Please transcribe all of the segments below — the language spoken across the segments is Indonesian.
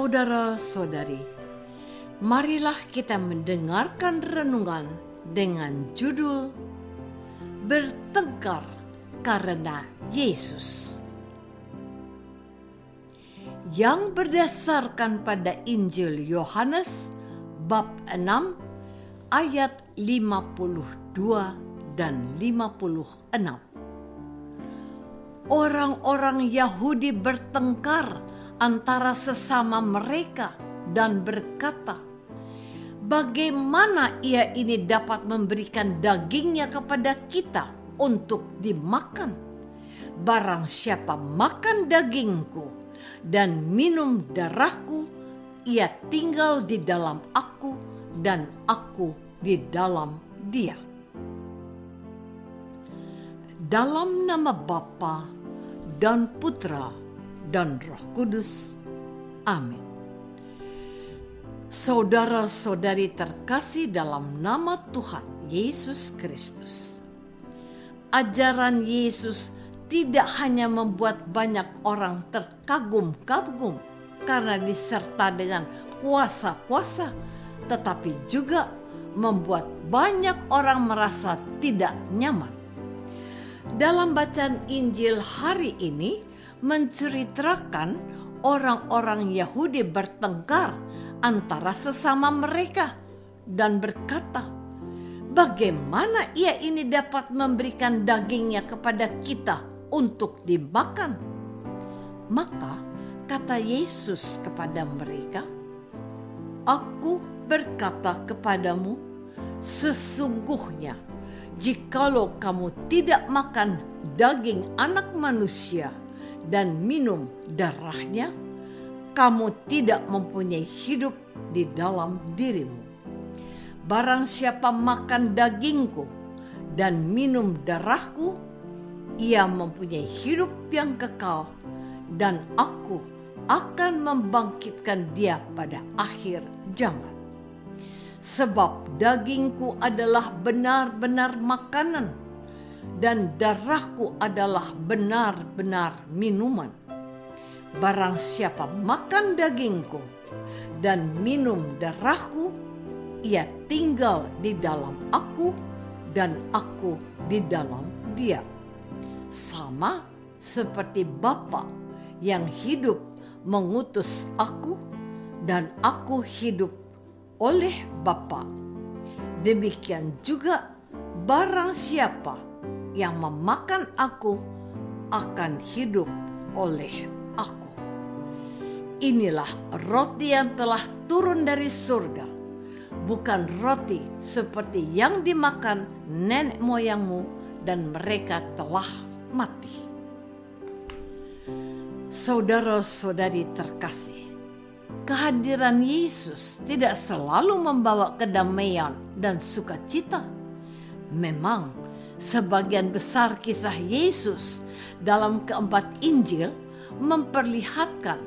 Saudara-saudari, marilah kita mendengarkan renungan dengan judul Bertengkar karena Yesus, yang berdasarkan pada Injil Yohanes bab 6 ayat 52 dan 56. Orang-orang Yahudi bertengkar antara sesama mereka dan berkata, bagaimana ia ini dapat memberikan dagingnya kepada kita untuk dimakan? Barang siapa makan dagingku dan minum darahku, ia tinggal di dalam aku dan aku di dalam dia. Dalam nama Bapa dan Putra dan Roh Kudus. Amin. Saudara-saudari terkasih dalam nama Tuhan Yesus Kristus, ajaran Yesus tidak hanya membuat banyak orang terkagum-kagum karena diserta dengan kuasa-kuasa, tetapi juga membuat banyak orang merasa tidak nyaman. Dalam bacaan Injil hari ini menceritakan orang-orang Yahudi bertengkar antara sesama mereka dan berkata, bagaimana ia ini dapat memberikan dagingnya kepada kita untuk dimakan? Maka kata Yesus kepada mereka, aku berkata kepadamu, sesungguhnya jikalau kamu tidak makan daging anak manusia dan minum darahnya, kamu tidak mempunyai hidup di dalam dirimu. Barang siapa makan dagingku dan minum darahku, ia mempunyai hidup yang kekal, dan aku akan membangkitkan dia pada akhir zaman. Sebab dagingku adalah benar-benar makanan, dan darahku adalah benar-benar minuman. Barang siapa makan dagingku dan minum darahku, ia tinggal di dalam aku dan aku di dalam dia. Sama seperti Bapa yang hidup mengutus aku dan aku hidup oleh Bapa. Demikian juga barang siapa yang memakan aku akan hidup oleh aku. Inilah roti yang telah turun dari surga, bukan roti seperti yang dimakan nenek moyangmu dan mereka telah mati. Saudara-saudari terkasih, kehadiran Yesus tidak selalu membawa kedamaian dan sukacita. Memang sebagian besar kisah Yesus dalam keempat Injil memperlihatkan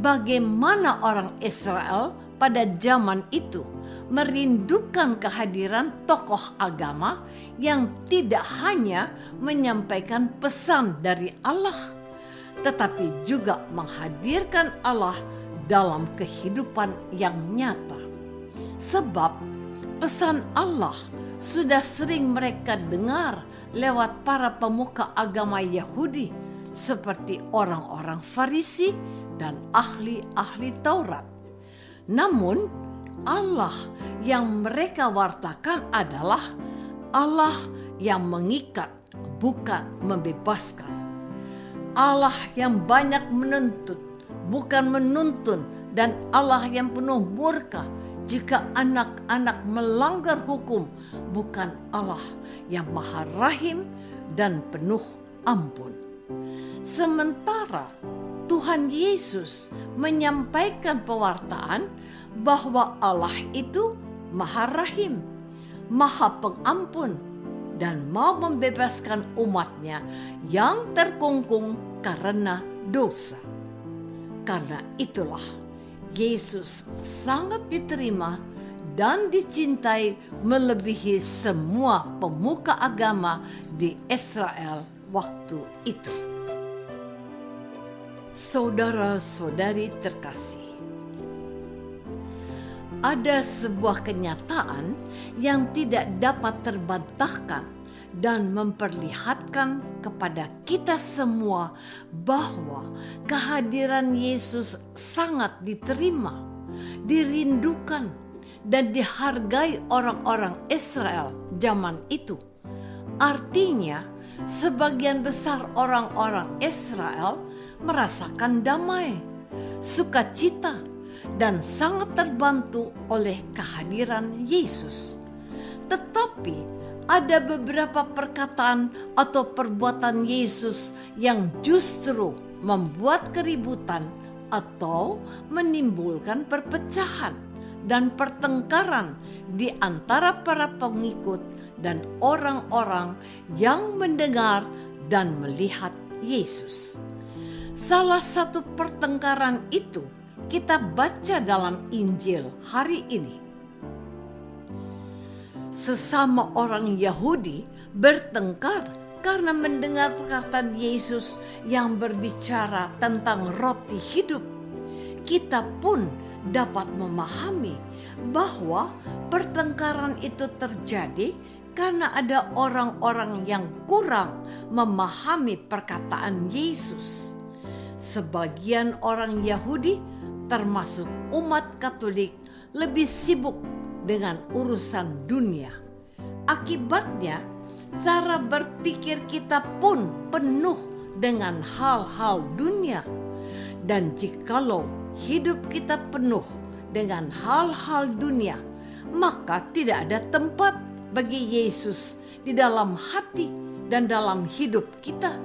bagaimana orang Israel pada zaman itu merindukan kehadiran tokoh agama yang tidak hanya menyampaikan pesan dari Allah, tetapi juga menghadirkan Allah dalam kehidupan yang nyata. Sebab pesan Allah sudah sering mereka dengar lewat para pemuka agama Yahudi seperti orang-orang Farisi dan ahli-ahli Taurat. Namun Allah yang mereka wartakan adalah Allah yang mengikat, bukan membebaskan. Allah yang banyak menuntut, bukan menuntun, dan Allah yang penuh murka jika anak-anak melanggar hukum, bukan Allah yang maha rahim dan penuh ampun. Sementara Tuhan Yesus menyampaikan pewartaan bahwa Allah itu maha rahim, maha pengampun, dan mau membebaskan umatnya yang terkungkung karena dosa. Karena itulah Yesus sangat diterima dan dicintai melebihi semua pemuka agama di Israel waktu itu. Saudara-saudari terkasih, Ada sebuah kenyataan yang tidak dapat terbantahkan dan memperlihatkan kepada kita semua bahwa kehadiran Yesus sangat diterima, dirindukan, dan dihargai orang-orang Israel zaman itu. Artinya, sebagian besar orang-orang Israel merasakan damai, sukacita, dan sangat terbantu oleh kehadiran Yesus. Tetapi ada beberapa perkataan atau perbuatan Yesus yang justru membuat keributan atau menimbulkan perpecahan dan pertengkaran di antara para pengikut dan orang-orang yang mendengar dan melihat Yesus. Salah satu pertengkaran itu kita baca dalam Injil hari ini. Sesama orang Yahudi bertengkar karena mendengar perkataan Yesus yang berbicara tentang roti hidup. Kita pun dapat memahami bahwa pertengkaran itu terjadi karena ada orang-orang yang kurang memahami perkataan Yesus. Sebagian orang Yahudi termasuk umat Katolik lebih sibuk dengan urusan dunia. Akibatnya, cara berpikir kita pun penuh dengan hal-hal dunia. Dan jikalau hidup kita penuh dengan hal-hal dunia, maka tidak ada tempat bagi Yesus di dalam hati dan dalam hidup kita.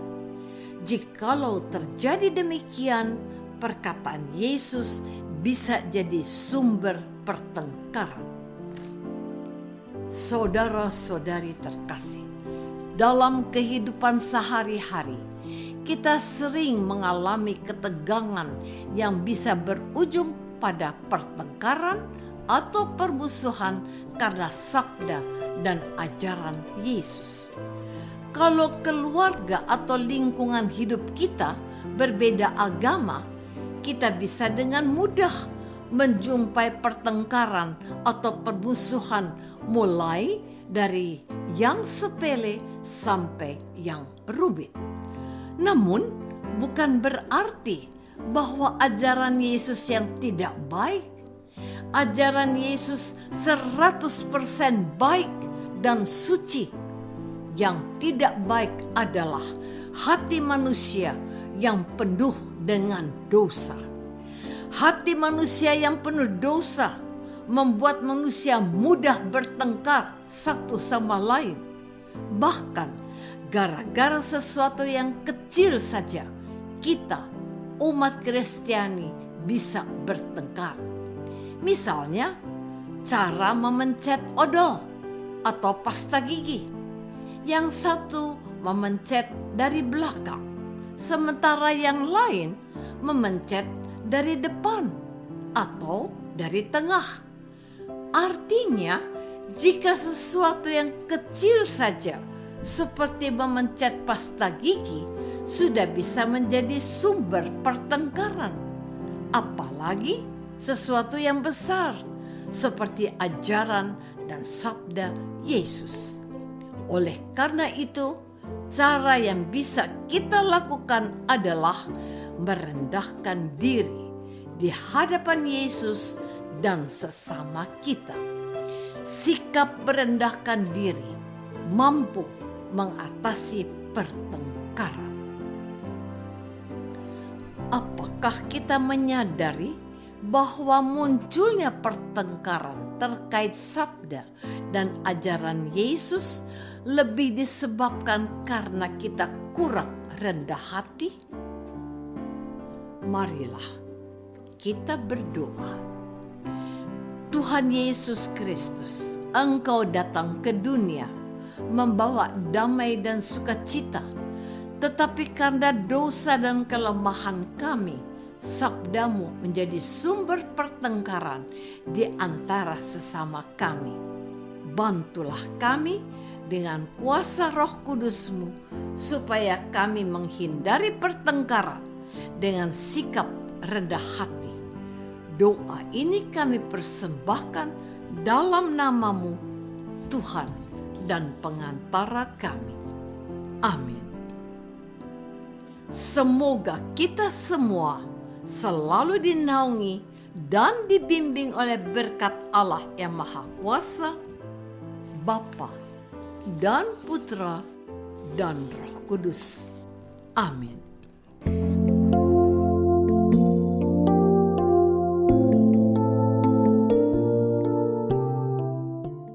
Jikalau terjadi demikian, perkataan Yesus bisa jadi sumber pertengkaran. Saudara-saudari terkasih, dalam kehidupan sehari-hari, kita sering mengalami ketegangan yang bisa berujung pada pertengkaran atau permusuhan karena sabda dan ajaran Yesus. Kalau keluarga atau lingkungan hidup kita berbeda agama, kita bisa dengan mudah menjumpai pertengkaran atau permusuhan mulai dari yang sepele sampai yang rumit. Namun bukan berarti bahwa ajaran Yesus yang tidak baik. Ajaran Yesus 100% baik dan suci. Yang tidak baik adalah hati manusia yang penuh dengan dosa. Hati manusia yang penuh dosa membuat manusia mudah bertengkar satu sama lain. Bahkan gara-gara sesuatu yang kecil saja, kita umat Kristiani bisa bertengkar. Misalnya, cara memencet odol atau pasta gigi. Yang satu memencet dari belakang, sementara yang lain memencet dari depan atau dari tengah. Artinya, jika sesuatu yang kecil saja seperti memencet pasta gigi sudah bisa menjadi sumber pertengkaran, apalagi sesuatu yang besar seperti ajaran dan sabda Yesus. Oleh karena itu, cara yang bisa kita lakukan adalah merendahkan diri di hadapan Yesus dan sesama kita. Sikap merendahkan diri mampu mengatasi pertengkaran. Apakah kita menyadari bahwa munculnya pertengkaran terkait sabda dan ajaran Yesus lebih disebabkan karena kita kurang rendah hati? Marilah kita berdoa. Tuhan Yesus Kristus, Engkau datang ke dunia membawa damai dan sukacita, tetapi karena dosa dan kelemahan kami, sabdamu menjadi sumber pertengkaran di antara sesama kami. Bantulah kami dengan kuasa Roh Kudus-Mu supaya kami menghindari pertengkaran dengan sikap rendah hati. Doa ini kami persembahkan dalam nama-Mu, Tuhan dan pengantara kami. Amin. Semoga kita semua selalu dinaungi dan dibimbing oleh berkat Allah yang Maha Kuasa, Bapa dan Putra dan Roh Kudus. Amin.